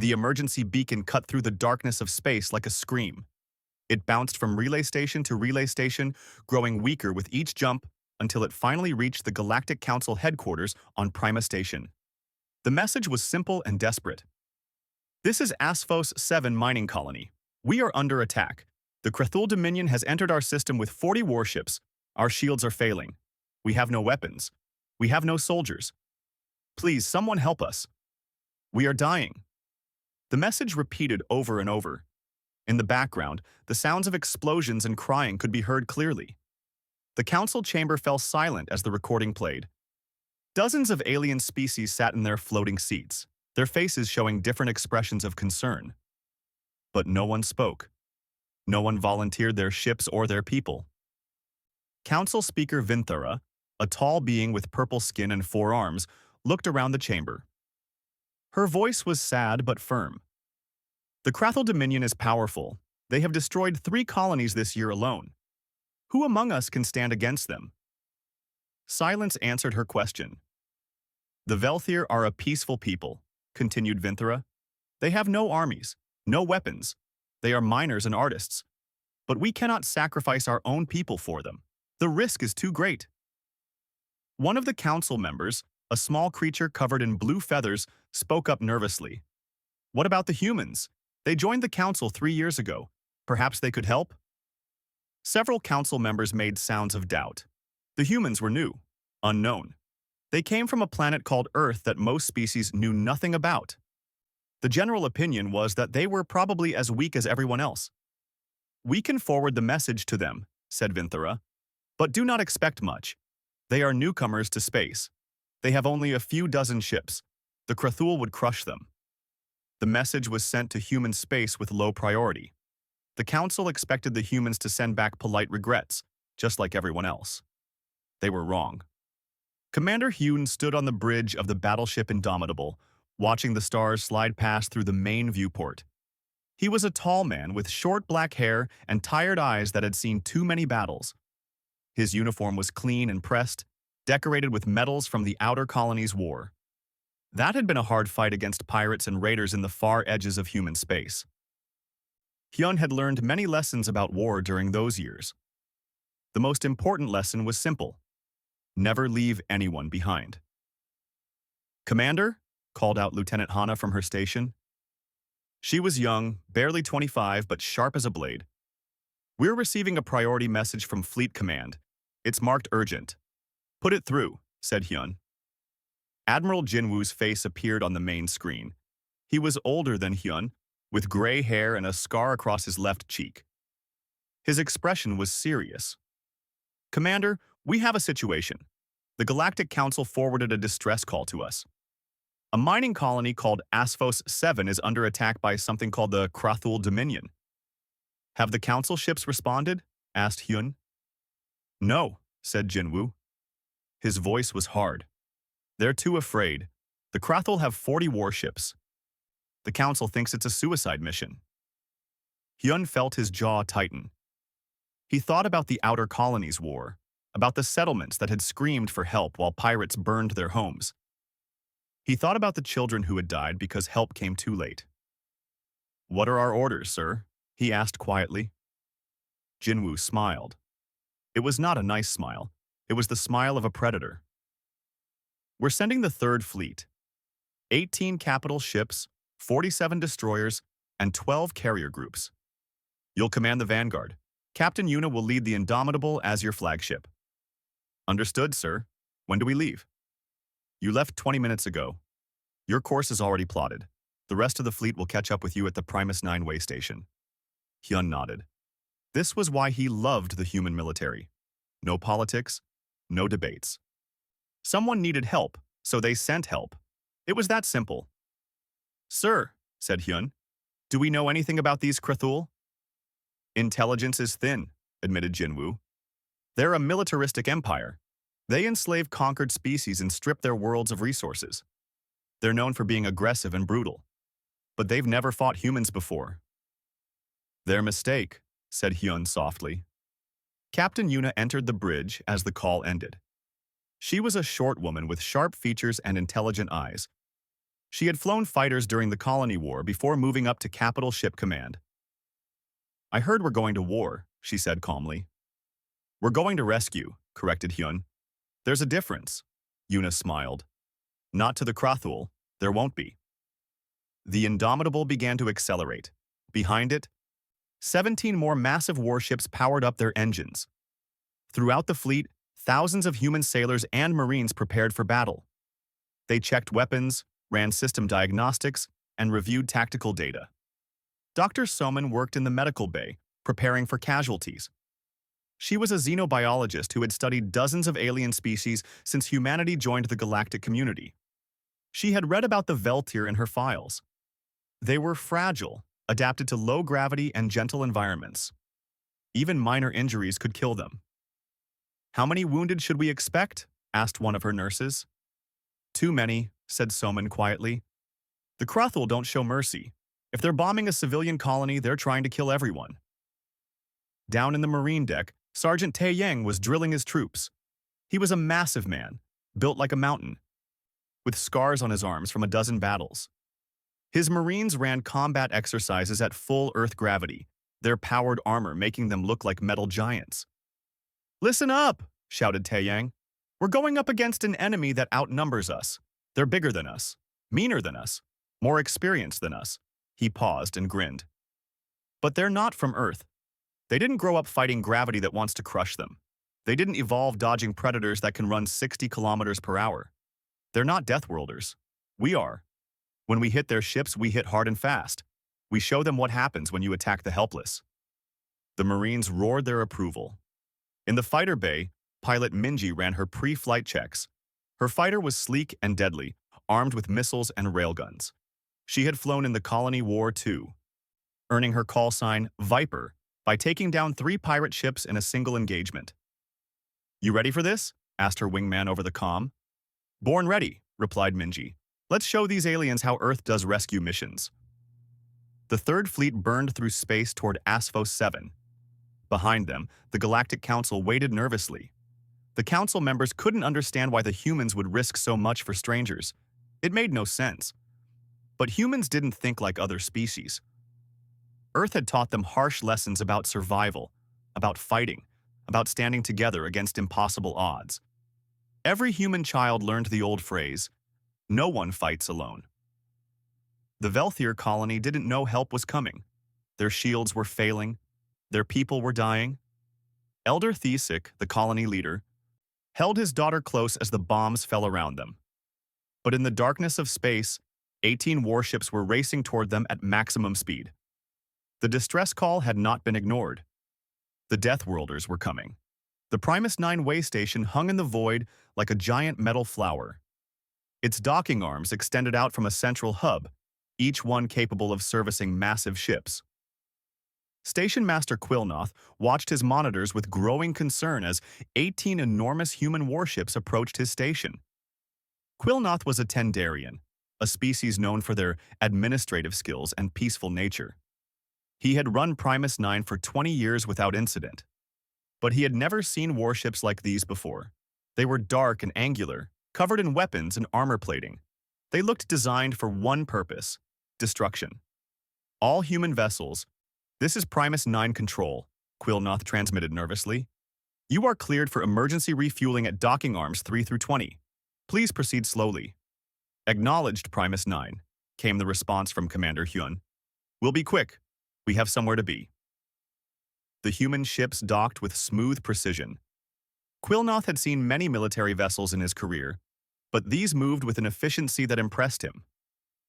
The emergency beacon cut through the darkness of space like a scream. It bounced from relay station to relay station, growing weaker with each jump until it finally reached the Galactic Council headquarters on Prima Station. The message was simple and desperate. This is Asphos 7 mining colony. We are under attack. The Krathul Dominion has entered our system with 40 warships. Our shields are failing. We have no weapons. We have no soldiers. Please, someone help us. We are dying. The message repeated over and over. In the background, the sounds of explosions and crying could be heard clearly. The council chamber fell silent as the recording played. Dozens of alien species sat in their floating seats, their faces showing different expressions of concern. But no one spoke. No one volunteered their ships or their people. Council Speaker Vinthara, a tall being with purple skin and 4 arms, looked around the chamber. Her voice was sad but firm. The Krathul Dominion is powerful. They have destroyed 3 colonies this year alone. Who among us can stand against them? Silence answered her question. The Velthir are a peaceful people, continued Vinthara. They have no armies, no weapons. They are miners and artists. But we cannot sacrifice our own people for them. The risk is too great. One of the council members, a small creature covered in blue feathers, spoke up nervously. What about the humans? They joined the council 3 years ago. Perhaps they could help? Several council members made sounds of doubt. The humans were new, unknown. They came from a planet called Earth that most species knew nothing about. The general opinion was that they were probably as weak as everyone else. We can forward the message to them, said Vinthara, but do not expect much. They are newcomers to space. They have only a few dozen ships. The Krathul would crush them. The message was sent to human space with low priority. The council expected the humans to send back polite regrets, just like everyone else. They were wrong. Commander Hune stood on the bridge of the battleship Indomitable, watching the stars slide past through the main viewport. He was a tall man with short black hair and tired eyes that had seen too many battles. His uniform was clean and pressed, decorated with medals from the Outer Colonies War. That had been a hard fight against pirates and raiders in the far edges of human space. Hyun had learned many lessons about war during those years. The most important lesson was simple. Never leave anyone behind. Commander, called out Lieutenant Hana from her station. She was young, barely 25, but sharp as a blade. We're receiving a priority message from Fleet Command. It's marked urgent. Put it through, said Hyun. Admiral Jinwoo's face appeared on the main screen. He was older than Hyun, with gray hair and a scar across his left cheek. His expression was serious. Commander, we have a situation. The Galactic Council forwarded a distress call to us. A mining colony called Asphos 7 is under attack by something called the Krathul Dominion. Have the council ships responded? Asked Hyun. No, said Jinwoo. His voice was hard. They're too afraid. The Krathul have 40 warships. The council thinks it's a suicide mission. Hyun felt his jaw tighten. He thought about the Outer Colonies War, about the settlements that had screamed for help while pirates burned their homes. He thought about the children who had died because help came too late. What are our orders, sir? He asked quietly. Jinwoo smiled. It was not a nice smile. It was the smile of a predator. We're sending the 3rd Fleet. 18 capital ships, 47 destroyers, and 12 carrier groups. You'll command the vanguard. Captain Yuna will lead the Indomitable as your flagship. Understood, sir. When do we leave? You left 20 minutes ago. Your course is already plotted. The rest of the fleet will catch up with you at the Primus 9 way station. Hyun nodded. This was why he loved the human military. No politics, no debates. Someone needed help, so they sent help. It was that simple. Sir, said Hyun, do we know anything about these Krathul? Intelligence is thin, admitted Jinwoo. They're a militaristic empire. They enslave conquered species and strip their worlds of resources. They're known for being aggressive and brutal. But they've never fought humans before. Their mistake, said Hyun softly. Captain Yuna entered the bridge as the call ended. She was a short woman with sharp features and intelligent eyes. She had flown fighters during the Colony War before moving up to Capital Ship Command. "I heard we're going to war," she said calmly. "We're going to rescue," corrected Hyun. "There's a difference." Yuna smiled. "Not to the Krathul, there won't be." The Indomitable began to accelerate. Behind it, 17 more massive warships powered up their engines. Throughout the fleet, thousands of human sailors and Marines prepared for battle. They checked weapons, ran system diagnostics, and reviewed tactical data. Dr. Soman worked in the medical bay, preparing for casualties. She was a xenobiologist who had studied dozens of alien species since humanity joined the galactic community. She had read about the Veltir in her files. They were fragile, adapted to low gravity and gentle environments. Even minor injuries could kill them. "How many wounded should we expect?" asked one of her nurses. "Too many," said Soman quietly. "The Krathul don't show mercy. If they're bombing a civilian colony, they're trying to kill everyone." Down in the Marine deck, Sergeant Tae Yang was drilling his troops. He was a massive man, built like a mountain, with scars on his arms from a dozen battles. His Marines ran combat exercises at full Earth gravity, their powered armor making them look like metal giants. "Listen up!" shouted Tae Yang. "We're going up against an enemy that outnumbers us. They're bigger than us, meaner than us, more experienced than us." He paused and grinned. "But they're not from Earth. They didn't grow up fighting gravity that wants to crush them. They didn't evolve dodging predators that can run 60 kilometers per hour. They're not Deathworlders. We are. When we hit their ships, we hit hard and fast. We show them what happens when you attack the helpless." The Marines roared their approval. In the fighter bay, pilot Minji ran her pre-flight checks. Her fighter was sleek and deadly, armed with missiles and railguns. She had flown in the Colony War too, earning her call sign Viper by taking down 3 pirate ships in a single engagement. "You ready for this?" asked her wingman over the comm. "Born ready," replied Minji. "Let's show these aliens how Earth does rescue missions." The Third Fleet burned through space toward Asphos 7. Behind them, the Galactic Council waited nervously. The Council members couldn't understand why the humans would risk so much for strangers. It made no sense. But humans didn't think like other species. Earth had taught them harsh lessons about survival, about fighting, about standing together against impossible odds. Every human child learned the old phrase, "No one fights alone." The Velthir colony didn't know help was coming. Their shields were failing. Their people were dying. Elder Thesik, the colony leader, held his daughter close as the bombs fell around them. But in the darkness of space, 18 warships were racing toward them at maximum speed. The distress call had not been ignored. The Deathworlders were coming. The Primus 9 way station hung in the void like a giant metal flower. Its docking arms extended out from a central hub, each one capable of servicing massive ships. Station Master Quillnoth watched his monitors with growing concern as 18 enormous human warships approached his station. Quillnoth was a Tendarian, a species known for their administrative skills and peaceful nature. He had run Primus 9 for 20 years without incident. But he had never seen warships like these before. They were dark and angular, covered in weapons and armor plating. They looked designed for one purpose: destruction. "All human vessels, this is Primus 9 control," Quillnoth transmitted nervously. "You are cleared for emergency refueling at docking arms 3 through 20. Please proceed slowly." "Acknowledged, Primus 9, came the response from Commander Hyun. "We'll be quick. We have somewhere to be." The human ships docked with smooth precision. Quillnoth had seen many military vessels in his career, but these moved with an efficiency that impressed him.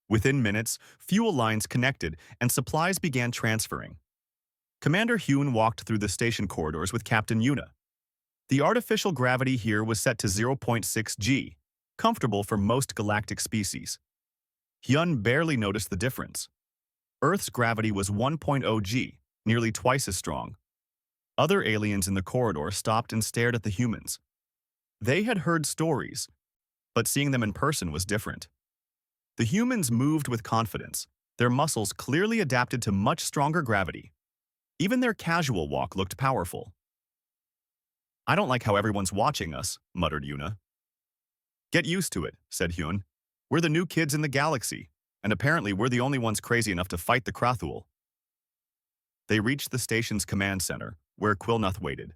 Within minutes, fuel lines connected and supplies began transferring. Commander Hyun walked through the station corridors with Captain Yuna. The artificial gravity here was set to 0.6 G, comfortable for most galactic species. Hyun barely noticed the difference. Earth's gravity was 1.0 G, nearly twice as strong. Other aliens in the corridor stopped and stared at the humans. They had heard stories, but seeing them in person was different. The humans moved with confidence, their muscles clearly adapted to much stronger gravity. Even their casual walk looked powerful. "I don't like how everyone's watching us," muttered Yuna. "Get used to it," said Hyun. We're the new kids in the galaxy, and apparently we're the only ones crazy enough to fight the Krathul. They reached the station's command center, where Quillnoth waited.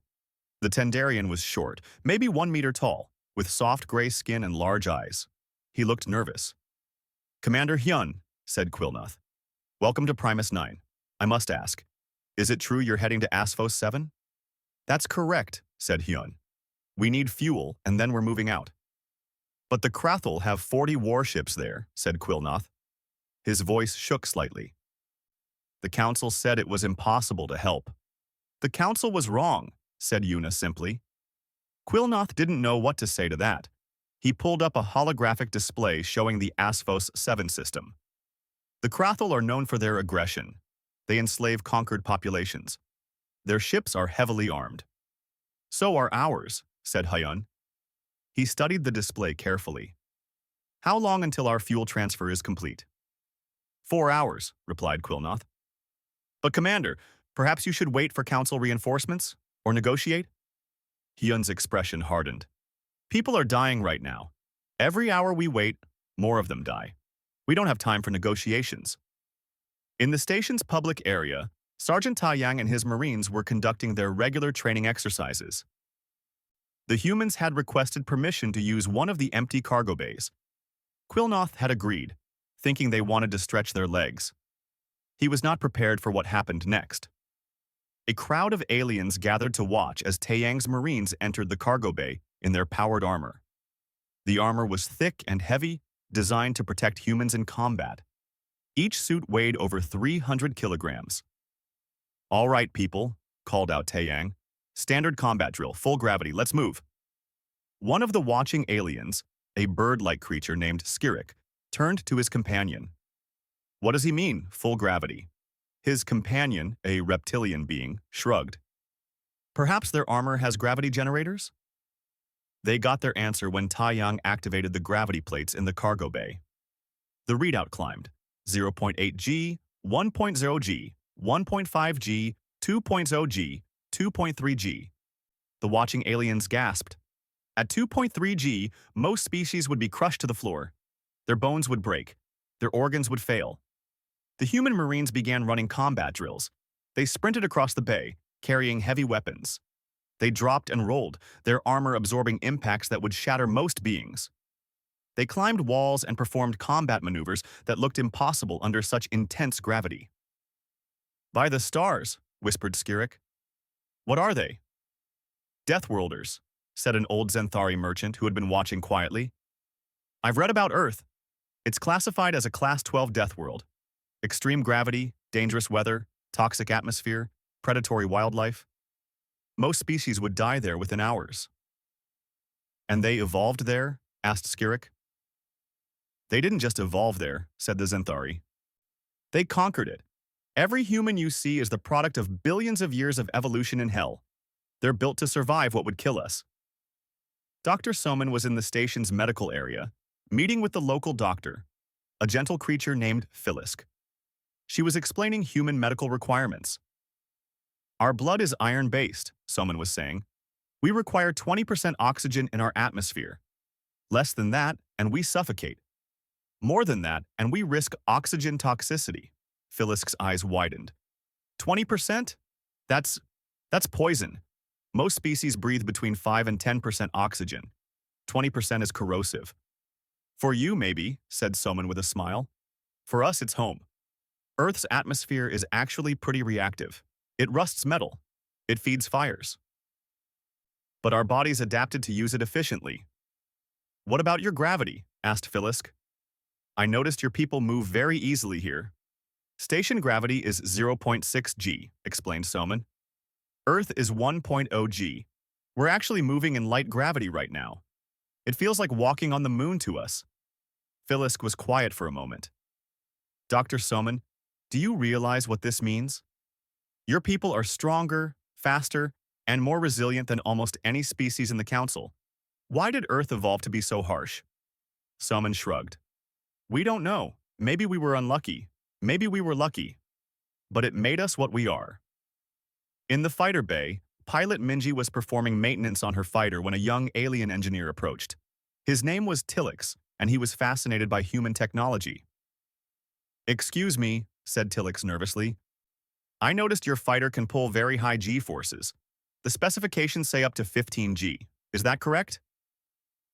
The Tendarian was short, maybe 1 meter tall, with soft gray skin and large eyes. He looked nervous. "Commander Hyun," said Quillnoth. "Welcome to Primus 9. I must ask, is it true you're heading to Asphos 7? "That's correct," said Hyun. "We need fuel, and then we're moving out." "But the Krathul have 40 warships there," said Quillnoth. His voice shook slightly. "The Council said it was impossible to help." "The Council was wrong," said Yuna simply. Quillnoth didn't know what to say to that. He pulled up a holographic display showing the Asphos 7 system. The Krathul are known for their aggression. They enslave conquered populations. Their ships are heavily armed. "So are ours," said Hyun. He studied the display carefully. "How long until our fuel transfer is complete?" 4 hours, replied Quillnoth. "But Commander, perhaps you should wait for Council reinforcements? Or negotiate?" Hyun's expression hardened. "People are dying right now. Every hour we wait, more of them die. We don't have time for negotiations." In the station's public area, Sergeant Taiyang and his Marines were conducting their regular training exercises. The humans had requested permission to use one of the empty cargo bays. Quillnoth had agreed, thinking they wanted to stretch their legs. He was not prepared for what happened next. A crowd of aliens gathered to watch as Taiyang's Marines entered the cargo bay in their powered armor. The armor was thick and heavy, designed to protect humans in combat. Each suit weighed over 300 kilograms. "All right, people," called out Taiyang. "Standard combat drill, full gravity, let's move." One of the watching aliens, a bird-like creature named Skirik, turned to his companion. "What does he mean, full gravity?" His companion, a reptilian being, shrugged. "Perhaps their armor has gravity generators?" They got their answer when Taiyang activated the gravity plates in the cargo bay. The readout climbed: 0.8 G, 1.0 G, 1.5 G, 2.0 G, 2.3 G. The watching aliens gasped. At 2.3 G, most species would be crushed to the floor. Their bones would break. Their organs would fail. The human Marines began running combat drills. They sprinted across the bay, carrying heavy weapons. They dropped and rolled, their armor absorbing impacts that would shatter most beings. They climbed walls and performed combat maneuvers that looked impossible under such intense gravity. "By the stars," whispered Skirik. "What are they?" "Deathworlders," said an old Zenthari merchant who had been watching quietly. "I've read about Earth. It's classified as a Class 12 death world. Extreme gravity, dangerous weather, toxic atmosphere, predatory wildlife. Most species would die there within hours." "And they evolved there?" asked Skirik. "They didn't just evolve there," said the Zenthari. "They conquered it. Every human you see is the product of billions of years of evolution in hell. They're built to survive what would kill us." Dr. Soman was in the station's medical area, meeting with the local doctor, a gentle creature named Philisk. She was explaining human medical requirements. "Our blood is iron-based," Soman was saying. "We require 20% oxygen in our atmosphere. Less than that, and we suffocate. More than that, and we risk oxygen toxicity." Philisk's eyes widened. 20%? That's poison. Most species breathe between 5 and 10% oxygen. 20% is corrosive. "For you, maybe," said Soman with a smile. "For us, it's home. Earth's atmosphere is actually pretty reactive. It rusts metal. It feeds fires. But our bodies adapted to use it efficiently." "What about your gravity?" asked Philisk. "I noticed your people move very easily here." "Station gravity is 0.6 G, explained Soman. "Earth is 1.0 G. We're actually moving in light gravity right now. It feels like walking on the moon to us." Philisk was quiet for a moment. "Dr. Soman, do you realize what this means? Your people are stronger, faster, and more resilient than almost any species in the Council. Why did Earth evolve to be so harsh?" Soman shrugged. "We don't know. Maybe we were unlucky. Maybe we were lucky. But it made us what we are." In the fighter bay, pilot Minji was performing maintenance on her fighter when a young alien engineer approached. His name was Tillix, and he was fascinated by human technology. "Excuse me," said Tillix nervously. "I noticed your fighter can pull very high G-forces. The specifications say up to 15 G. Is that correct?"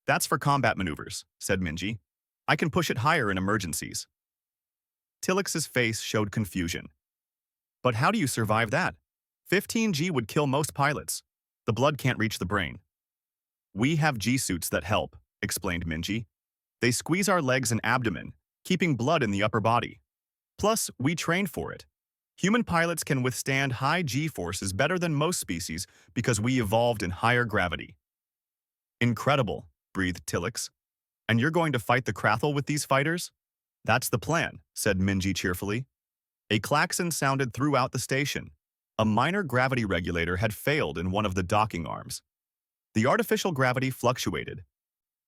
"That's for combat maneuvers," said Minji. "I can push it higher in emergencies." Tillix's face showed confusion. "But how do you survive that? 15 G would kill most pilots. The blood can't reach the brain." "We have G-suits that help," explained Minji. "They squeeze our legs and abdomen, keeping blood in the upper body. Plus, we trained for it. Human pilots can withstand high G-forces better than most species because we evolved in higher gravity." "Incredible," breathed Tillix. "And you're going to fight the Krathel with these fighters?" "That's the plan," said Minji cheerfully. A klaxon sounded throughout the station. A minor gravity regulator had failed in one of the docking arms. The artificial gravity fluctuated,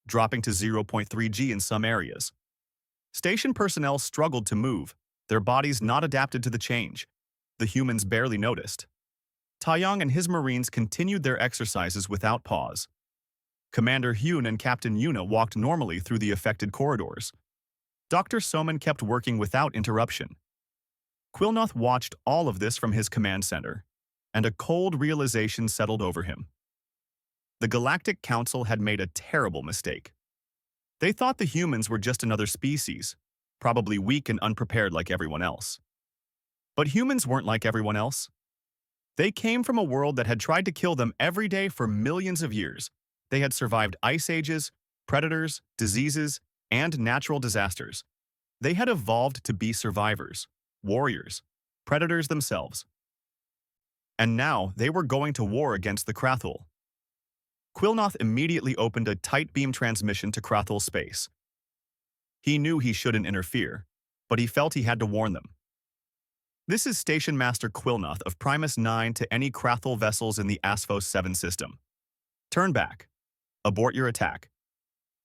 dropping to 0.3 G in some areas. Station personnel struggled to move, their bodies not adapted to the change. The humans barely noticed. Taeyong and his Marines continued their exercises without pause. Commander Hyun and Captain Yuna walked normally through the affected corridors. Dr. Soman kept working without interruption. Quilnoth watched all of this from his command center, and a cold realization settled over him. The Galactic Council had made a terrible mistake. They thought the humans were just another species, probably weak and unprepared like everyone else. But humans weren't like everyone else. They came from a world that had tried to kill them every day for millions of years. They had survived ice ages, predators, diseases, and natural disasters. They had evolved to be survivors, warriors, predators themselves. And now they were going to war against the Krathel. Quilnoth immediately opened a tight beam transmission to Krathel space. He knew he shouldn't interfere, but he felt he had to warn them. "This is Station Master Quilnoth of Primus 9 to any Krathel vessels in the Asphos 7 system. Turn back. Abort your attack.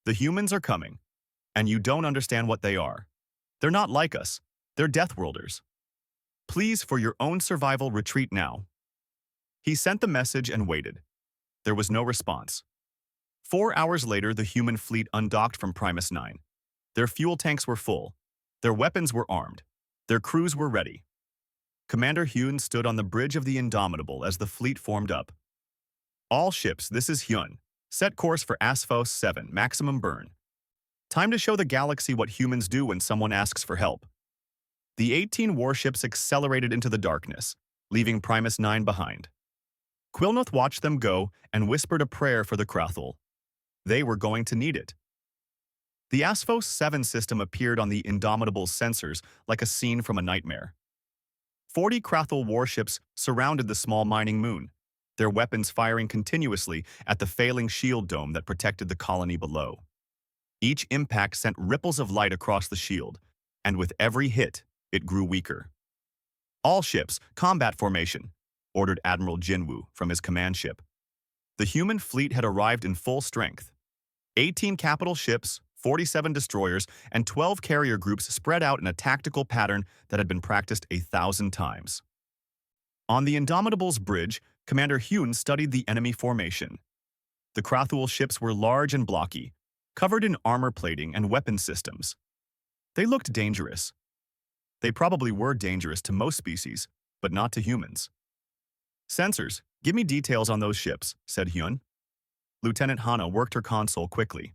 The humans are coming, and you don't understand what they are. They're not like us. They're Deathworlders. Please, for your own survival, retreat now." He sent the message and waited. There was no response. 4 hours later, the human fleet undocked from Primus 9. Their fuel tanks were full. Their weapons were armed. Their crews were ready. Commander Hyun stood on the bridge of the Indomitable as the fleet formed up. "All ships, this is Hyun. Set course for Asphos 7, maximum burn. Time to show the galaxy what humans do when someone asks for help." The 18 warships accelerated into the darkness, leaving Primus 9 behind. Quilnoth watched them go and whispered a prayer for the Krathel. They were going to need it. The Asphos 7 system appeared on the Indomitable's sensors like a scene from a nightmare. 40 Krathel warships surrounded the small mining moon, their weapons firing continuously at the failing shield dome that protected the colony below. Each impact sent ripples of light across the shield, and with every hit, it grew weaker. "All ships, combat formation," ordered Admiral Jinwoo from his command ship. The human fleet had arrived in full strength. 18 capital ships, 47 destroyers, and 12 carrier groups spread out in a tactical pattern that had been practiced 1,000 times. On the Indomitable's bridge, Commander Hyun studied the enemy formation. The Krathul ships were large and blocky, covered in armor plating and weapon systems. They looked dangerous. They probably were dangerous to most species, but not to humans. "Sensors, give me details on those ships," said Hyun. Lieutenant Hana worked her console quickly.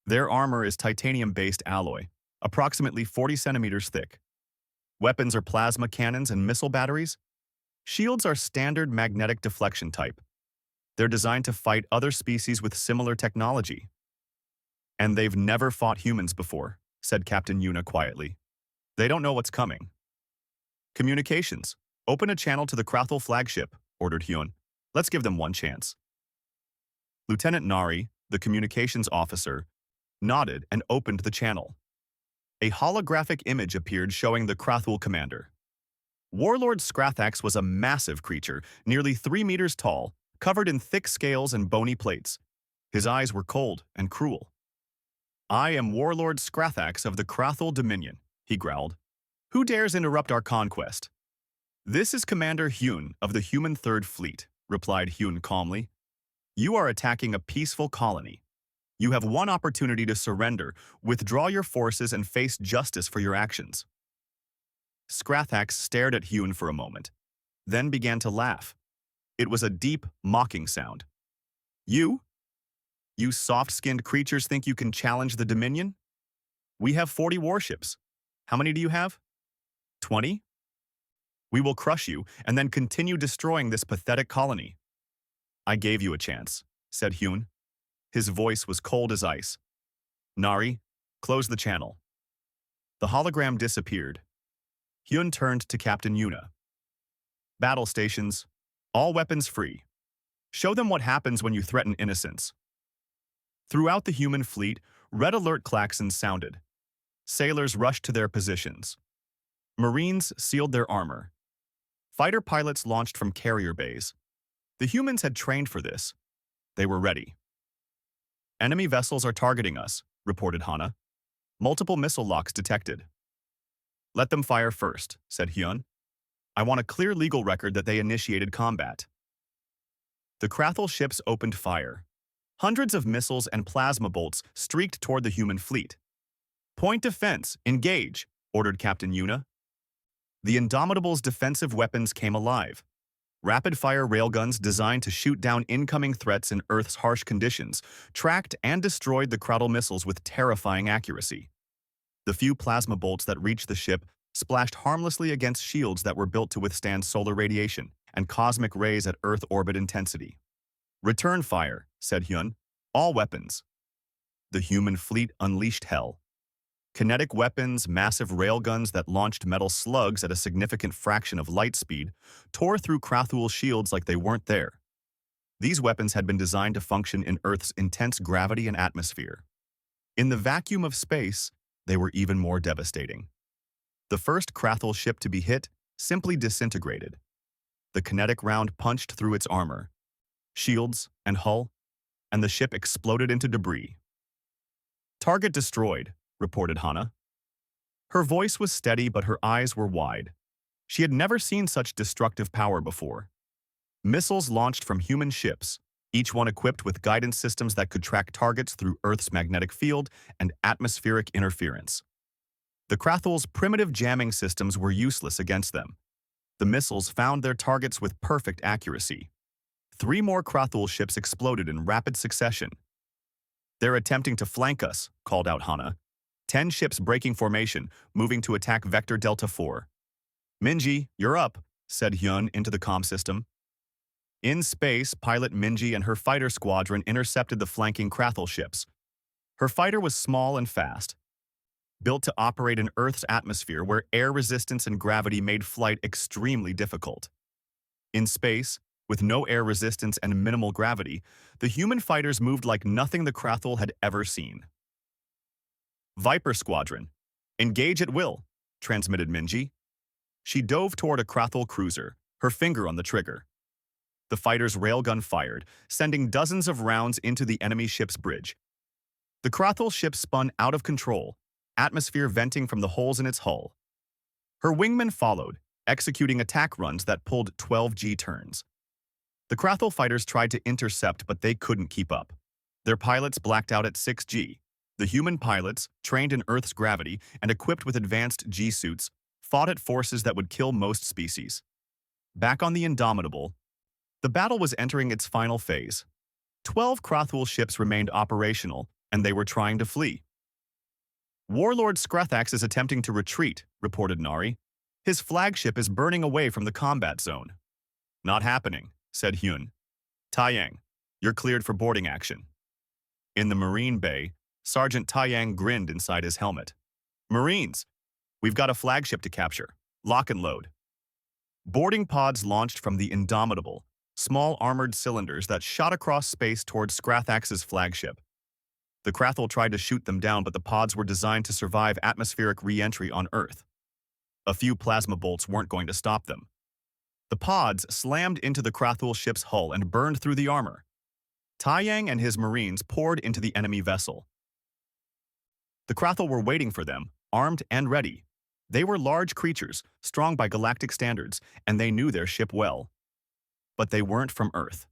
"Their armor is titanium-based alloy, approximately 40 centimeters thick. Weapons are plasma cannons and missile batteries. Shields are standard magnetic deflection type. They're designed to fight other species with similar technology." "And they've never fought humans before," said Captain Yuna quietly. "They don't know what's coming." "Communications. Open a channel to the Krathel flagship," ordered Hyun. "Let's give them one chance." Lieutenant Nari, the communications officer, nodded and opened the channel. A holographic image appeared showing the Krathul commander. Warlord Skrathax was a massive creature, nearly 3 meters tall, covered in thick scales and bony plates. His eyes were cold and cruel. "I am Warlord Skrathax of the Krathul Dominion," he growled. "Who dares interrupt our conquest?" "This is Commander Hyun of the Human Third Fleet," replied Hyun calmly. "You are attacking a peaceful colony. You have one opportunity to surrender, withdraw your forces, and face justice for your actions. Skrathax stared at Hyun for a moment, then began to laugh. It was a deep, mocking sound. You? You soft-skinned creatures think you can challenge the Dominion? We have 40 warships. How many do you have? 20? We will crush you and then continue destroying this pathetic colony. I gave you a chance, said Hyun. His voice was cold as ice. Nari, close the channel. The hologram disappeared. Hyun turned to Captain Yuna. Battle stations, all weapons free. Show them what happens when you threaten innocence. Throughout the human fleet, red alert klaxons sounded. Sailors rushed to their positions. Marines sealed their armor. Fighter pilots launched from carrier bays. The humans had trained for this. They were ready. Enemy vessels are targeting us, reported Hana. Multiple missile locks detected. Let them fire first, said Hyun. I want a clear legal record that they initiated combat. The Krathul ships opened fire. Hundreds of missiles and plasma bolts streaked toward the human fleet. Point defense, engage, ordered Captain Yuna. The Indomitable's defensive weapons came alive. Rapid-fire railguns designed to shoot down incoming threats in Earth's harsh conditions tracked and destroyed the Krathul missiles with terrifying accuracy. The few plasma bolts that reached the ship splashed harmlessly against shields that were built to withstand solar radiation and cosmic rays at Earth orbit intensity. Return fire, said Hyun. All weapons. The human fleet unleashed hell. Kinetic weapons, massive railguns that launched metal slugs at a significant fraction of light speed, tore through Krathul shields like they weren't there. These weapons had been designed to function in Earth's intense gravity and atmosphere. In the vacuum of space, they were even more devastating. The first Krathul ship to be hit simply disintegrated. The kinetic round punched through its armor, shields, and hull, and the ship exploded into debris. Target destroyed, reported Hana. Her voice was steady, but her eyes were wide. She had never seen such destructive power before. Missiles launched from human ships, each one equipped with guidance systems that could track targets through Earth's magnetic field and atmospheric interference. The Krathul's primitive jamming systems were useless against them. The missiles found their targets with perfect accuracy. 3 more Krathul ships exploded in rapid succession. They're attempting to flank us, called out Hana. 10 ships breaking formation, moving to attack Vector Delta 4. Minji, you're up, said Hyun into the comm system. In space, pilot Minji and her fighter squadron intercepted the flanking Krathul ships. Her fighter was small and fast, built to operate in Earth's atmosphere where air resistance and gravity made flight extremely difficult. In space, with no air resistance and minimal gravity, the human fighters moved like nothing the Krathul had ever seen. Viper Squadron, engage at will, transmitted Minji. She dove toward a Krathul cruiser, her finger on the trigger. The fighter's railgun fired, sending dozens of rounds into the enemy ship's bridge. The Krathul ship spun out of control, atmosphere venting from the holes in its hull. Her wingmen followed, executing attack runs that pulled 12G turns. The Krathul fighters tried to intercept, but they couldn't keep up. Their pilots blacked out at 6G. The human pilots, trained in Earth's gravity and equipped with advanced G-suits, fought at forces that would kill most species. Back on the Indomitable, the battle was entering its final phase. 12 Krathul ships remained operational, and they were trying to flee. Warlord Skrathax is attempting to retreat, reported Nari. His flagship is burning away from the combat zone. Not happening, said Hyun. Taiyang, you're cleared for boarding action. In the Marine Bay, Sergeant Taiyang grinned inside his helmet. Marines, we've got a flagship to capture. Lock and load. Boarding pods launched from the Indomitable, small armored cylinders that shot across space toward Skrathax's flagship. The Krathul tried to shoot them down, but the pods were designed to survive atmospheric re-entry on Earth. A few plasma bolts weren't going to stop them. The pods slammed into the Krathul ship's hull and burned through the armor. Taiyang and his marines poured into the enemy vessel. The Krathul were waiting for them, armed and ready. They were large creatures, strong by galactic standards, and they knew their ship well. But they weren't from Earth.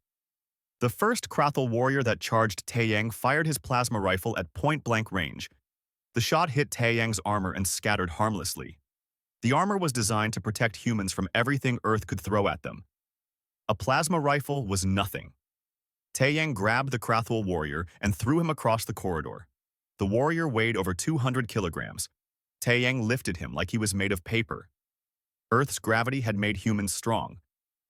The first Krathul warrior that charged Taeyang fired his plasma rifle at point-blank range. The shot hit Taeyang's armor and scattered harmlessly. The armor was designed to protect humans from everything Earth could throw at them. A plasma rifle was nothing. Taeyang grabbed the Krathul warrior and threw him across the corridor. The warrior weighed over 200 kilograms. Taeyang lifted him like he was made of paper. Earth's gravity had made humans strong.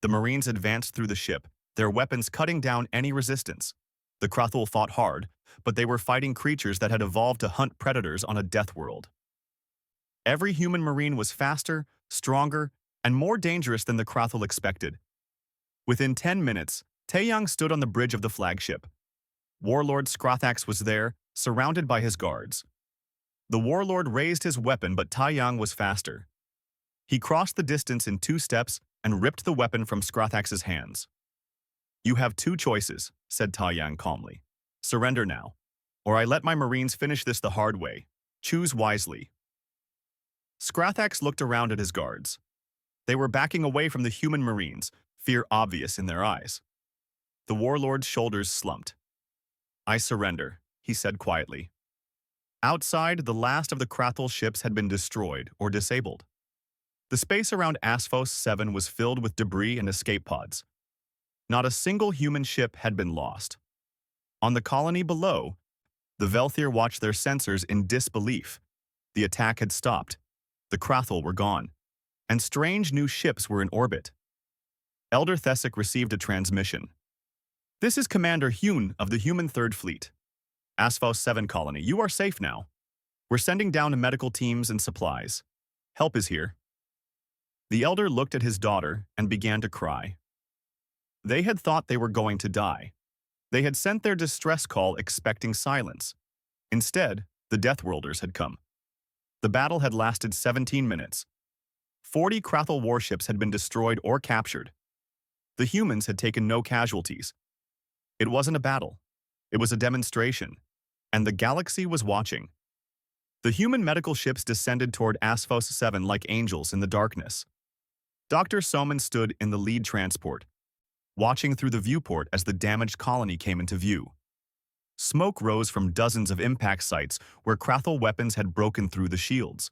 The Marines advanced through the ship, their weapons cutting down any resistance. The Krathul fought hard, but they were fighting creatures that had evolved to hunt predators on a death world. Every human Marine was faster, stronger, and more dangerous than the Krathul expected. Within 10 minutes, Taeyang stood on the bridge of the flagship. Warlord Skrothax was there, surrounded by his guards. The warlord raised his weapon, but Taeyang was faster. He crossed the distance in 2 steps and ripped the weapon from Skrothax's hands. "You have 2 choices," said Taeyang calmly. "Surrender now, or I let my Marines finish this the hard way. Choose wisely." Skrothax looked around at his guards. They were backing away from the human Marines, fear obvious in their eyes. The warlord's shoulders slumped. "I surrender," he said quietly. Outside, the last of the Krathul ships had been destroyed or disabled. The space around Asphos 7 was filled with debris and escape pods. Not a single human ship had been lost. On the colony below, the Velthir watched their sensors in disbelief. The attack had stopped. The Krathul were gone, and strange new ships were in orbit. Elder Thesic received a transmission. "This is Commander Hune of the Human Third Fleet. Asphos 7 colony, you are safe now. We're sending down medical teams and supplies. Help is here." The elder looked at his daughter and began to cry. They had thought they were going to die. They had sent their distress call expecting silence. Instead, the Deathworlders had come. The battle had lasted 17 minutes. 40 Krathul warships had been destroyed or captured. The humans had taken no casualties. It wasn't a battle. It was a demonstration, and the galaxy was watching. The human medical ships descended toward Asphos 7 like angels in the darkness. Dr. Soman stood in the lead transport, watching through the viewport as the damaged colony came into view. Smoke rose from dozens of impact sites where Krathul weapons had broken through the shields.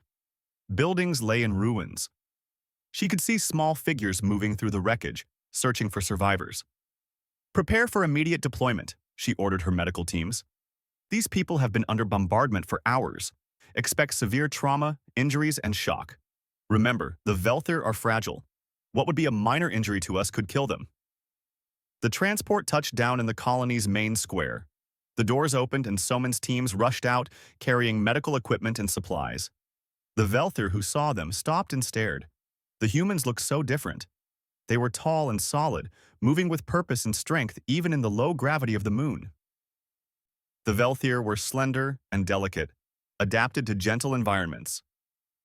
Buildings lay in ruins. She could see small figures moving through the wreckage, searching for survivors. "Prepare for immediate deployment," she ordered her medical teams. "These people have been under bombardment for hours. Expect severe trauma, injuries, and shock. Remember, the Velthir are fragile. What would be a minor injury to us could kill them." The transport touched down in the colony's main square. The doors opened and Soman's teams rushed out, carrying medical equipment and supplies. The Velthir who saw them stopped and stared. The humans looked so different. They were tall and solid, moving with purpose and strength even in the low gravity of the moon. The Velthir were slender and delicate, adapted to gentle environments.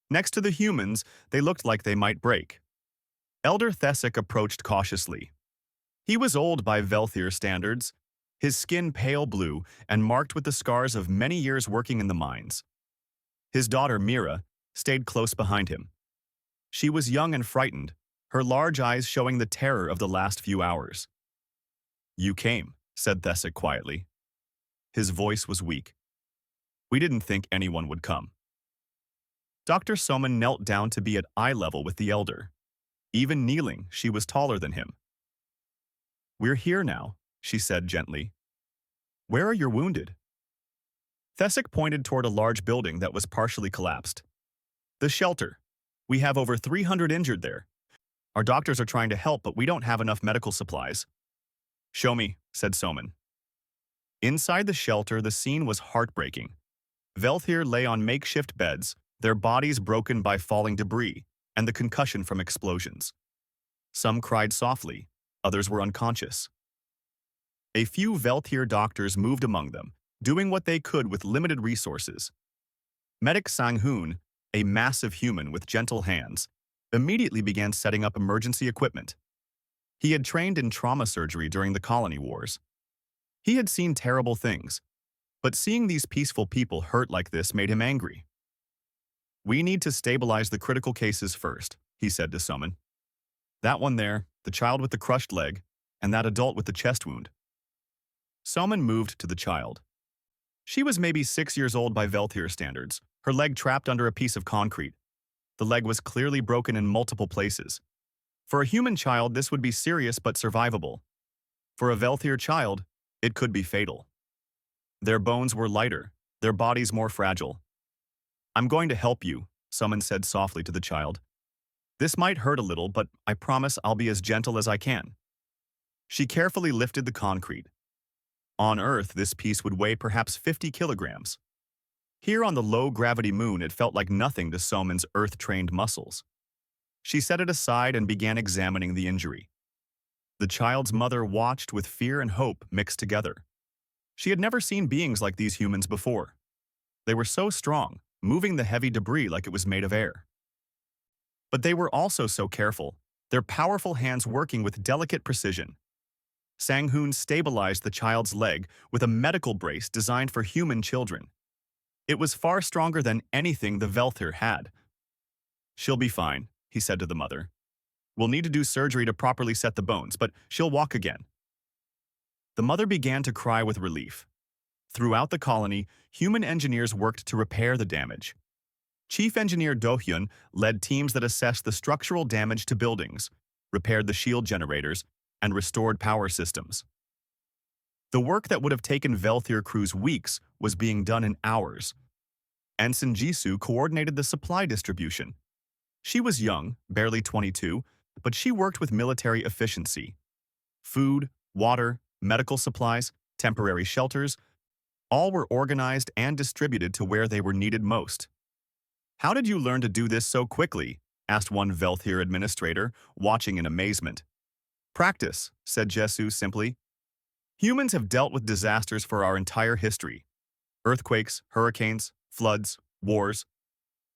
Next to the humans, they looked like they might break. Elder Thesic approached cautiously. He was old by Velthir standards, his skin pale blue and marked with the scars of many years working in the mines. His daughter, Mira, stayed close behind him. She was young and frightened, her large eyes showing the terror of the last few hours. "You came," said Thesic quietly. His voice was weak. "We didn't think anyone would come." Dr. Soman knelt down to be at eye level with the elder. Even kneeling, she was taller than him. "We're here now," she said gently. "Where are your wounded?" Thesic pointed toward a large building that was partially collapsed. "The shelter. We have over 300 injured there. Our doctors are trying to help, but we don't have enough medical supplies." "Show me," said Soman. Inside the shelter, the scene was heartbreaking. Velthir lay on makeshift beds, their bodies broken by falling debris and the concussion from explosions. Some cried softly, others were unconscious. A few Velthir doctors moved among them, doing what they could with limited resources. Medic Sang-hoon, a massive human with gentle hands, immediately began setting up emergency equipment. He had trained in trauma surgery during the colony wars. He had seen terrible things, but seeing these peaceful people hurt like this made him angry. "We need to stabilize the critical cases first," he said to Soman. "That one there, the child with the crushed leg, and that adult with the chest wound. Soman moved to the child. She was maybe 6 years old by Velthir standards, her leg trapped under a piece of concrete. The leg was clearly broken in multiple places. For a human child, this would be serious but survivable. For a Velthir child, it could be fatal. Their bones were lighter, their bodies more fragile. "I'm going to help you," Soman said softly to the child. "This might hurt a little, but I promise I'll be as gentle as I can." She carefully lifted the concrete. On Earth, this piece would weigh perhaps 50 kilograms. Here on the low-gravity moon, it felt like nothing to Soman's Earth-trained muscles. She set it aside and began examining the injury. The child's mother watched with fear and hope mixed together. She had never seen beings like these humans before. They were so strong, moving the heavy debris like it was made of air. But they were also so careful, their powerful hands working with delicate precision. Sang-hoon stabilized the child's leg with a medical brace designed for human children. It was far stronger than anything the Velthir had. "She'll be fine," he said to the mother. "We'll need to do surgery to properly set the bones, but she'll walk again." The mother began to cry with relief. Throughout the colony, human engineers worked to repair the damage. Chief Engineer Do-hyun led teams that assessed the structural damage to buildings, repaired the shield generators, and restored power systems. The work that would have taken Velthir crews weeks was being done in hours. Ensign Jisoo coordinated the supply distribution. She was young, barely 22, but she worked with military efficiency. Food, water, medical supplies, temporary shelters, all were organized and distributed to where they were needed most. "How did you learn to do this so quickly?" asked one Velthir administrator, watching in amazement. "Practice," said Jesu simply. "Humans have dealt with disasters for our entire history. Earthquakes, hurricanes, floods, wars.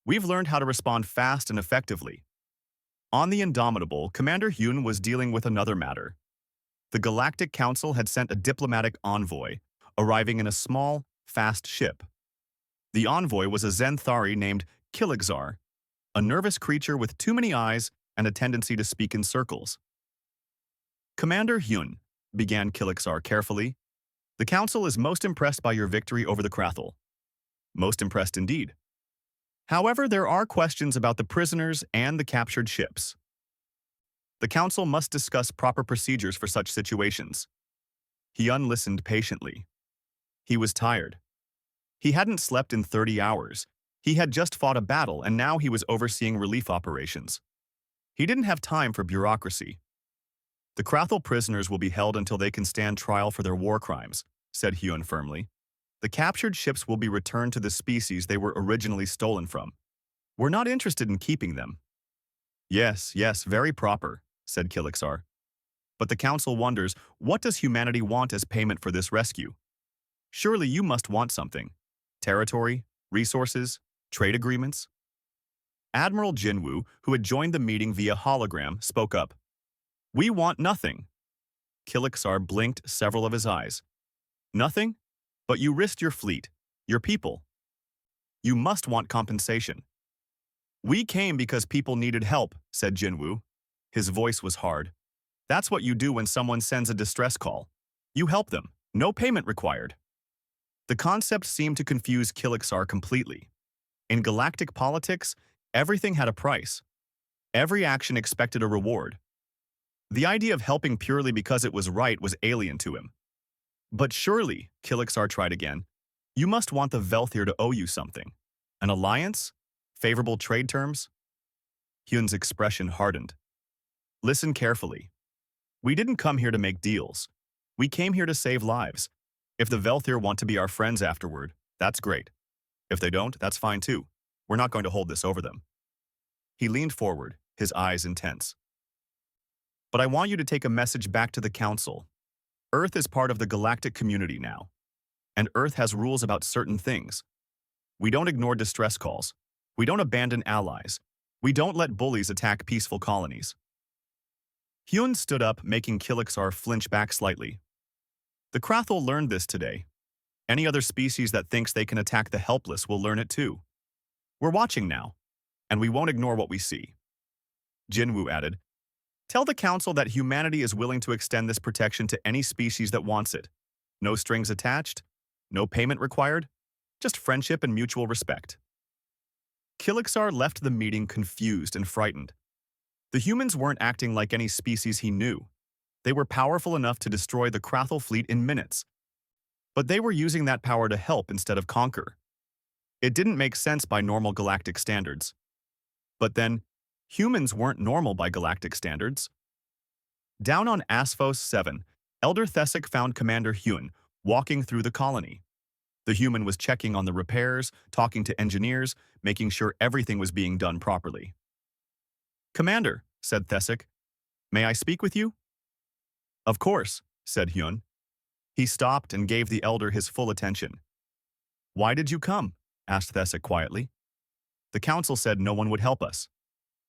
We've learned how to respond fast and effectively." On the Indomitable, Commander Hyun was dealing with another matter. The Galactic Council had sent a diplomatic envoy, arriving in a small, fast ship. The envoy was a Zenthari named Kilixar, a nervous creature with too many eyes and a tendency to speak in circles. "Commander Hyun," began Kilixar carefully, "the Council is most impressed by your victory over the Krathel. Most impressed indeed. However, there are questions about the prisoners and the captured ships. The Council must discuss proper procedures for such situations." Hyun listened patiently. He was tired. He hadn't slept in 30 hours. He had just fought a battle, and now he was overseeing relief operations. He didn't have time for bureaucracy. "The Krathel prisoners will be held until they can stand trial for their war crimes," said Hyun firmly. "The captured ships will be returned to the species they were originally stolen from. We're not interested in keeping them." Yes, very proper," said Kilixar. "But the Council wonders, what does humanity want as payment for this rescue? Surely you must want something. Territory, resources, trade agreements?" Admiral Jinwoo, who had joined the meeting via hologram, spoke up. "We want nothing." Kilixar blinked several of his eyes. "Nothing? But you risked your fleet, your people. You must want compensation." "We came because people needed help," said Jinwoo. His voice was hard. "That's what you do when someone sends a distress call. You help them, no payment required." The concept seemed to confuse Kilixar completely. In galactic politics, everything had a price. Every action expected a reward. The idea of helping purely because it was right was alien to him. "But surely," Kilixar tried again, "you must want the Velthir to owe you something. An alliance? Favorable trade terms?" Hyun's expression hardened. "Listen carefully. We didn't come here to make deals. We came here to save lives. If the Velthir want to be our friends afterward, that's great. If they don't, that's fine too. We're not going to hold this over them." He leaned forward, his eyes intense. "But I want you to take a message back to the Council. Earth is part of the galactic community now. And Earth has rules about certain things. We don't ignore distress calls. We don't abandon allies. We don't let bullies attack peaceful colonies." Hyun stood up, making Kilixar flinch back slightly. "The Krathel learned this today. Any other species that thinks they can attack the helpless will learn it too. We're watching now, and we won't ignore what we see." Jinwoo added, "Tell the Council that humanity is willing to extend this protection to any species that wants it. No strings attached, no payment required, just friendship and mutual respect. Kilixar left the meeting confused and frightened. The humans weren't acting like any species he knew. They were powerful enough to destroy the Krathel fleet in minutes. But they were using that power to help instead of conquer. It didn't make sense by normal galactic standards. But then, humans weren't normal by galactic standards. Down on Asphos 7, Elder Thesic found Commander Hyun walking through the colony. The human was checking on the repairs, talking to engineers, making sure everything was being done properly. "Commander," said Thesic, "may I speak with you?" "Of course," said Hyun. He stopped and gave the elder his full attention. "Why did you come?" asked Thesic quietly. "The council said no one would help us.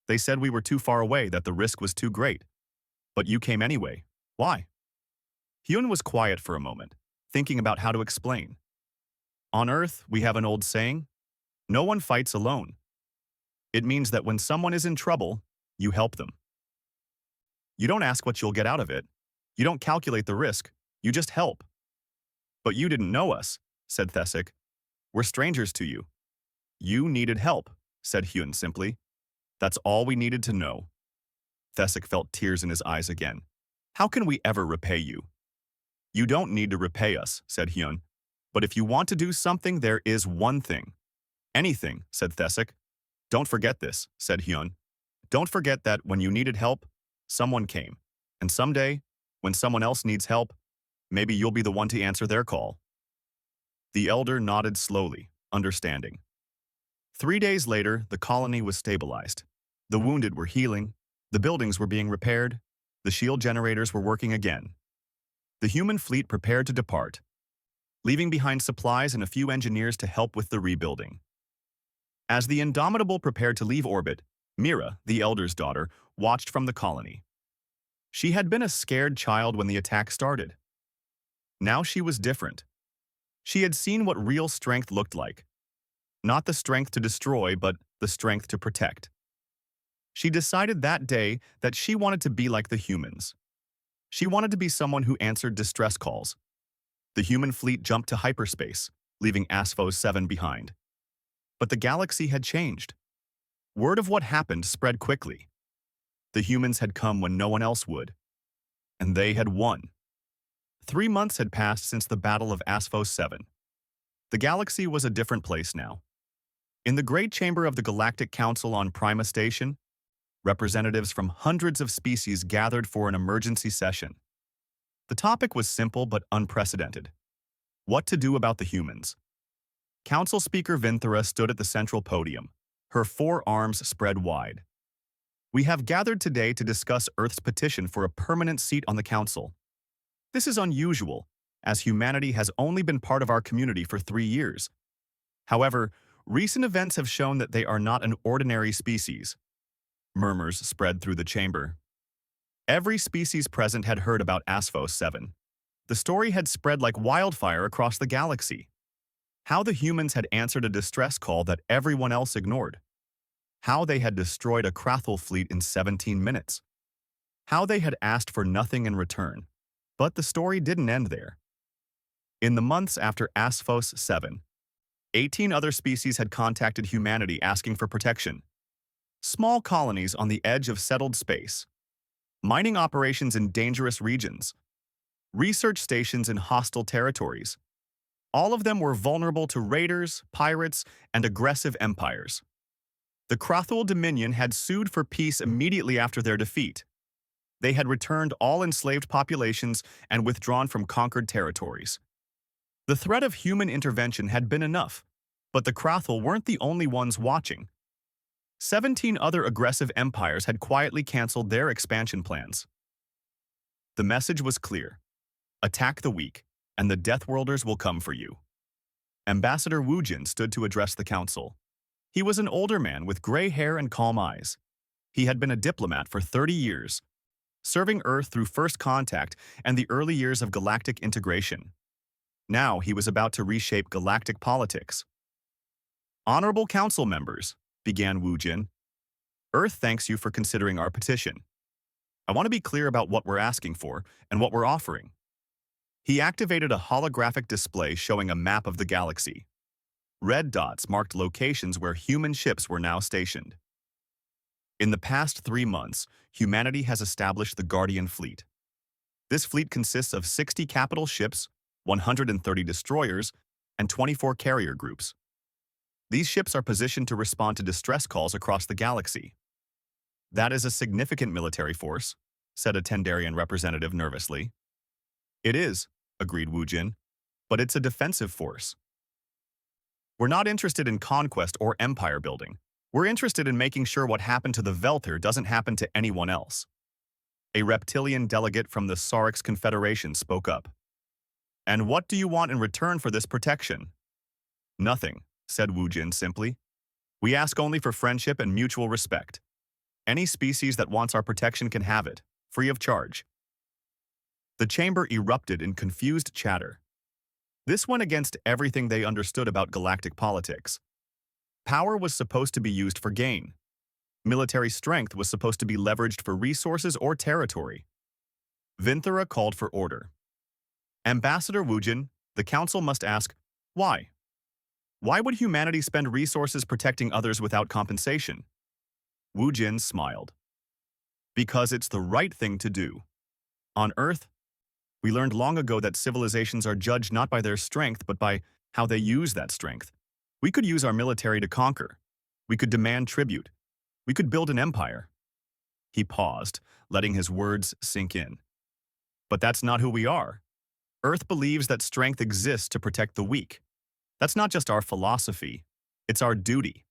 They said we were too far away, that the risk was too great. But you came anyway. Why?" Hyun was quiet for a moment, thinking about how to explain. "On Earth, we have an old saying, no one fights alone. It means that when someone is in trouble, you help them. You don't ask what you'll get out of it. You don't calculate the risk. You just help." "But you didn't know us," said Thesic. "We're strangers to you." "You needed help," said Hyun simply. "That's all we needed to know." Thesic felt tears in his eyes again. "How can we ever repay you?" "You don't need to repay us," said Hyun. "But if you want to do something, there is one thing." "Anything," said Thesic. "Don't forget this," said Hyun. "Don't forget that when you needed help, someone came. And someday, when someone else needs help, maybe you'll be the one to answer their call." The elder nodded slowly, understanding. 3 days later, the colony was stabilized. The wounded were healing, the buildings were being repaired, the shield generators were working again. The human fleet prepared to depart, leaving behind supplies and a few engineers to help with the rebuilding. As the Indomitable prepared to leave orbit, Mira, the elder's daughter, watched from the colony. She had been a scared child when the attack started. Now she was different. She had seen what real strength looked like. Not the strength to destroy, but the strength to protect. She decided that day that she wanted to be like the humans. She wanted to be someone who answered distress calls. The human fleet jumped to hyperspace, leaving Asphos 7 behind. But the galaxy had changed. Word of what happened spread quickly. The humans had come when no one else would. And they had won. 3 months had passed since the Battle of Asphos 7. The galaxy was a different place now. In the Great Chamber of the Galactic Council on Prima Station, representatives from hundreds of species gathered for an emergency session. The topic was simple but unprecedented. What to do about the humans? Council Speaker Vinthera stood at the central podium, her 4 arms spread wide. "We have gathered today to discuss Earth's petition for a permanent seat on the Council. This is unusual, as humanity has only been part of our community for 3 years. However, recent events have shown that they are not an ordinary species." Murmurs spread through the chamber. Every species present had heard about Asphos 7. The story had spread like wildfire across the galaxy. How the humans had answered a distress call that everyone else ignored. How they had destroyed a Krathel fleet in 17 minutes. How they had asked for nothing in return. But the story didn't end there. In the months after Asphos 7, 18 other species had contacted humanity asking for protection. Small colonies on the edge of settled space. Mining operations in dangerous regions. Research stations in hostile territories. All of them were vulnerable to raiders, pirates, and aggressive empires. The Krathul Dominion had sued for peace immediately after their defeat. They had returned all enslaved populations and withdrawn from conquered territories. The threat of human intervention had been enough, but the Krathul weren't the only ones watching. 17 other aggressive empires had quietly canceled their expansion plans. The message was clear. Attack the weak, and the Deathworlders will come for you. Ambassador Wu Jin stood to address the council. He was an older man with gray hair and calm eyes. He had been a diplomat for 30 years, serving Earth through First Contact and the early years of galactic integration. Now he was about to reshape galactic politics. "Honorable council members," began Wu Jin, "Earth thanks you for considering our petition. I want to be clear about what we're asking for and what we're offering. He activated a holographic display showing a map of the galaxy. Red dots marked locations where human ships were now stationed. In the past 3 months, humanity has established the Guardian Fleet. This fleet consists of 60 capital ships, 130 destroyers, and 24 carrier groups. These ships are positioned to respond to distress calls across the galaxy. That is a significant military force, said a Tendarian representative nervously. It is, agreed Wu Jin, but it's a defensive force. We're not interested in conquest or empire building. We're interested in making sure what happened to the Velther doesn't happen to anyone else. A reptilian delegate from the Saurix Confederation spoke up. And what do you want in return for this protection? Nothing, said Wu Jin simply. We ask only for friendship and mutual respect. Any species that wants our protection can have it, free of charge. The chamber erupted in confused chatter. This went against everything they understood about galactic politics. Power was supposed to be used for gain. Military strength was supposed to be leveraged for resources or territory. Vinthera called for order. Ambassador Wu Jin, the council must ask, why? Why would humanity spend resources protecting others without compensation? Wu Jin smiled. Because it's the right thing to do. On Earth, we learned long ago that civilizations are judged not by their strength but by how they use that strength. We could use our military to conquer. We could demand tribute. We could build an empire. He paused, letting his words sink in. But that's not who we are. Earth believes that strength exists to protect the weak. That's not just our philosophy. It's our duty.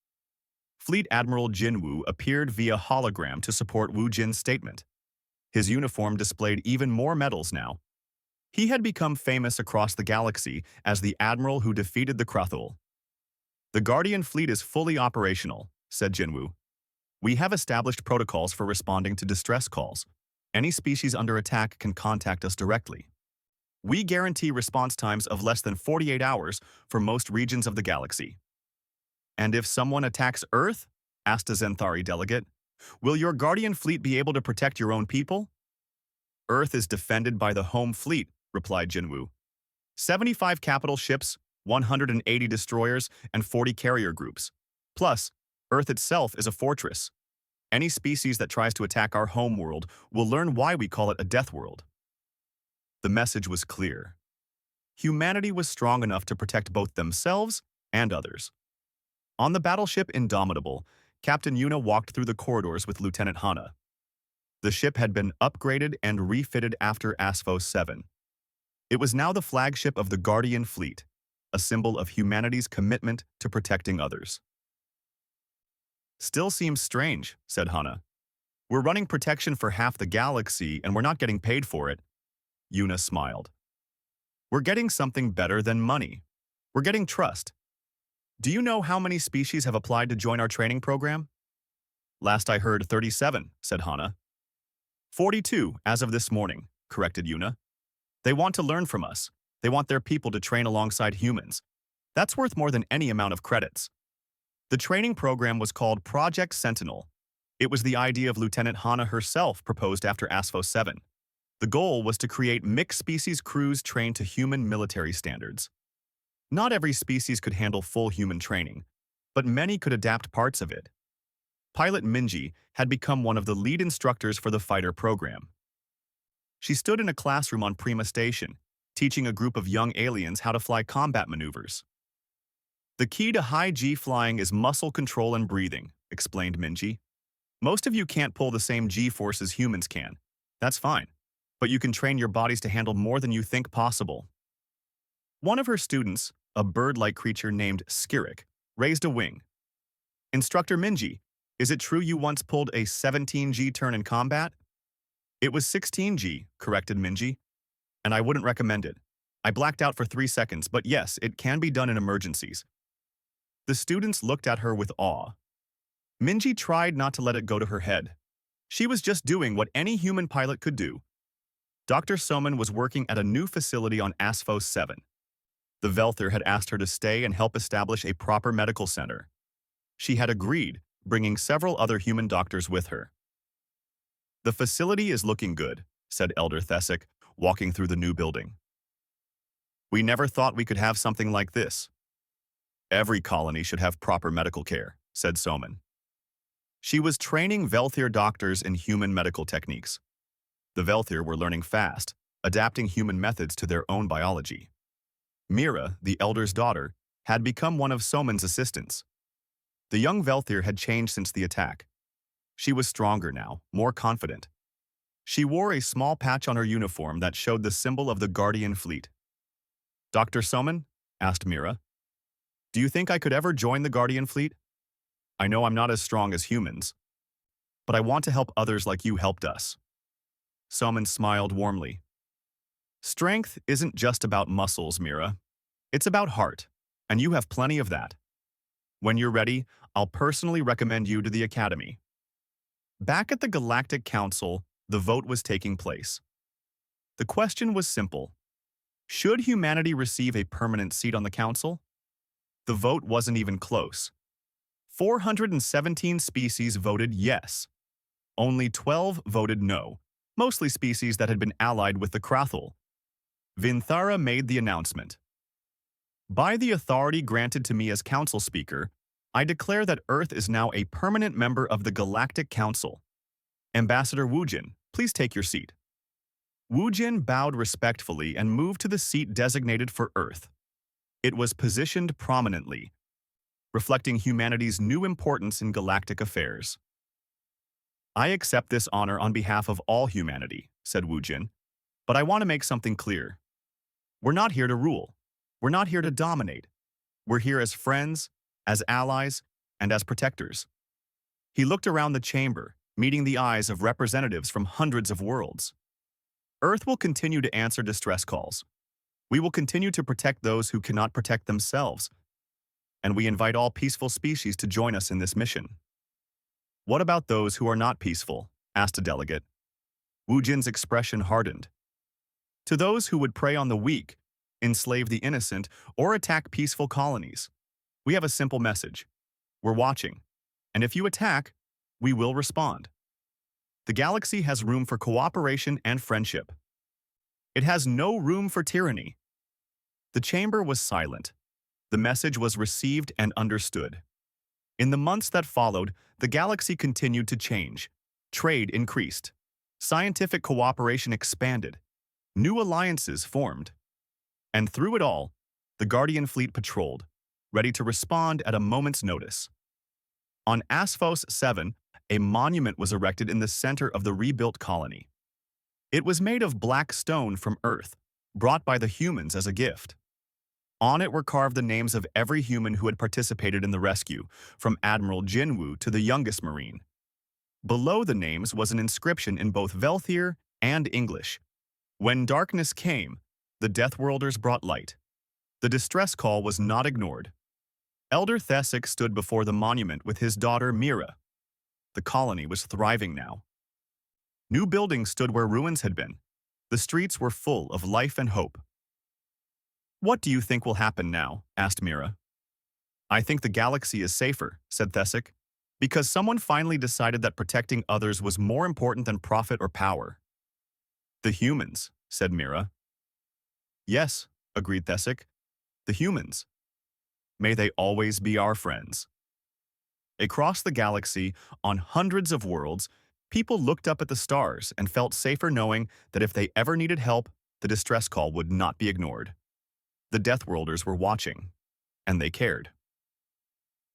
Fleet Admiral Jin Wu appeared via hologram to support Wu Jin's statement. His uniform displayed even more medals now. He had become famous across the galaxy as the admiral who defeated the Krathul. The Guardian Fleet is fully operational, said Jinwu. We have established protocols for responding to distress calls. Any species under attack can contact us directly. We guarantee response times of less than 48 hours for most regions of the galaxy. And if someone attacks Earth? Asked a Zenthari delegate. Will your Guardian Fleet be able to protect your own people? Earth is defended by the home fleet, replied Jinwu. 75 capital ships, 180 destroyers, and 40 carrier groups. Plus, Earth itself is a fortress. Any species that tries to attack our home world will learn why we call it a death world. The message was clear. Humanity was strong enough to protect both themselves and others. On the battleship Indomitable, Captain Yuna walked through the corridors with Lieutenant Hana. The ship had been upgraded and refitted after HFY 7. It was now the flagship of the Guardian Fleet, a symbol of humanity's commitment to protecting others. Still seems strange, said Hana. We're running protection for half the galaxy and we're not getting paid for it. Yuna smiled. We're getting something better than money. We're getting trust. Do you know how many species have applied to join our training program? Last I heard 37, said Hana. 42 as of this morning, corrected Yuna. They want to learn from us. They want their people to train alongside humans. That's worth more than any amount of credits. The training program was called Project Sentinel. It was the idea of Lieutenant Hana herself proposed after HFY 7. The goal was to create mixed-species crews trained to human military standards. Not every species could handle full human training, but many could adapt parts of it. Pilot Minji had become one of the lead instructors for the fighter program. She stood in a classroom on Prima Station, teaching a group of young aliens how to fly combat maneuvers. The key to high G flying is muscle control and breathing, explained Minji. Most of you can't pull the same G force as humans can. That's fine, but you can train your bodies to handle more than you think possible. One of her students, a bird-like creature named Skirik, raised a wing. Instructor Minji, is it true you once pulled a 17G turn in combat? It was 16G, corrected Minji, and I wouldn't recommend it. I blacked out for 3 seconds, but yes, it can be done in emergencies. The students looked at her with awe. Minji tried not to let it go to her head. She was just doing what any human pilot could do. Dr. Soman was working at a new facility on HFY 7. The Velther had asked her to stay and help establish a proper medical center. She had agreed, bringing several other human doctors with her. The facility is looking good, said Elder Thesic, walking through the new building. We never thought we could have something like this. Every colony should have proper medical care, said Soman. She was training Velthir doctors in human medical techniques. The Velthir were learning fast, adapting human methods to their own biology. Mira, the elder's daughter, had become one of Soman's assistants. The young Velthir had changed since the attack. She was stronger now, more confident. She wore a small patch on her uniform that showed the symbol of the Guardian Fleet. "Dr. Soman?" asked Mira. "Do you think I could ever join the Guardian Fleet? I know I'm not as strong as humans, but I want to help others like you helped us." Soman smiled warmly. "Strength isn't just about muscles, Mira. It's about heart, and you have plenty of that. When you're ready, I'll personally recommend you to the Academy." Back at the Galactic Council, the vote was taking place. The question was simple. Should humanity receive a permanent seat on the Council? The vote wasn't even close. 417 species voted yes. Only 12 voted no, mostly species that had been allied with the Krathul. Vinthara made the announcement. "By the authority granted to me as Council Speaker, I declare that Earth is now a permanent member of the Galactic Council. Ambassador Wujin, please take your seat." Wujin bowed respectfully and moved to the seat designated for Earth. It was positioned prominently, reflecting humanity's new importance in galactic affairs. "I accept this honor on behalf of all humanity," said Wujin, "but I want to make something clear. We're not here to rule. We're not here to dominate. We're here as friends, as allies, and as protectors." He looked around the chamber, meeting the eyes of representatives from hundreds of worlds. "Earth will continue to answer distress calls. We will continue to protect those who cannot protect themselves, and we invite all peaceful species to join us in this mission." "What about those who are not peaceful?" asked a delegate. Wujin's expression hardened. "To those who would prey on the weak, enslave the innocent, or attack peaceful colonies, we have a simple message. We're watching, and if you attack, we will respond. The galaxy has room for cooperation and friendship. It has no room for tyranny." The chamber was silent. The message was received and understood. In the months that followed, the galaxy continued to change. Trade increased. Scientific cooperation expanded. New alliances formed. And through it all, the Guardian Fleet patrolled, ready to respond at a moment's notice. On Asphos 7, a monument was erected in the center of the rebuilt colony. It was made of black stone from Earth, brought by the humans as a gift. On it were carved the names of every human who had participated in the rescue, from Admiral Jinwu to the youngest Marine. Below the names was an inscription in both Velthir and English. "When darkness came, the Deathworlders brought light." The distress call was not ignored. Elder Thesic stood before the monument with his daughter Mira. The colony was thriving now. New buildings stood where ruins had been. The streets were full of life and hope. "What do you think will happen now?" asked Mira. "I think the galaxy is safer," said Thesic, "because someone finally decided that protecting others was more important than profit or power." "The humans," said Mira. "Yes," agreed Thesic, "the humans. May they always be our friends." Across the galaxy, on hundreds of worlds, people looked up at the stars and felt safer knowing that if they ever needed help, the distress call would not be ignored. The Deathworlders were watching, and they cared.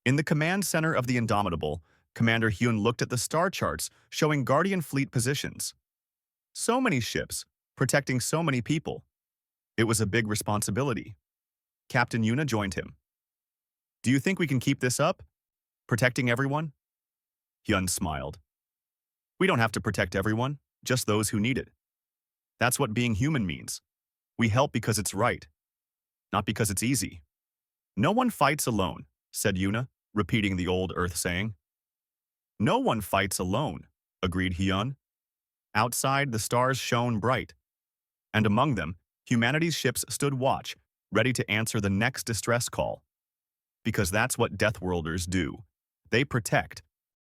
In the command center of the Indomitable, Commander Hyun looked at the star charts showing Guardian Fleet positions. So many ships, protecting so many people. It was a big responsibility. Captain Yuna joined him. "Do you think we can keep this up? Protecting everyone?" Hyun smiled. "We don't have to protect everyone, just those who need it. That's what being human means. We help because it's right, not because it's easy." "No one fights alone," said Yuna, repeating the old Earth saying. "No one fights alone," agreed Hyun. Outside, the stars shone bright, and among them, humanity's ships stood watch, ready to answer the next distress call. Because that's what Deathworlders do. They protect,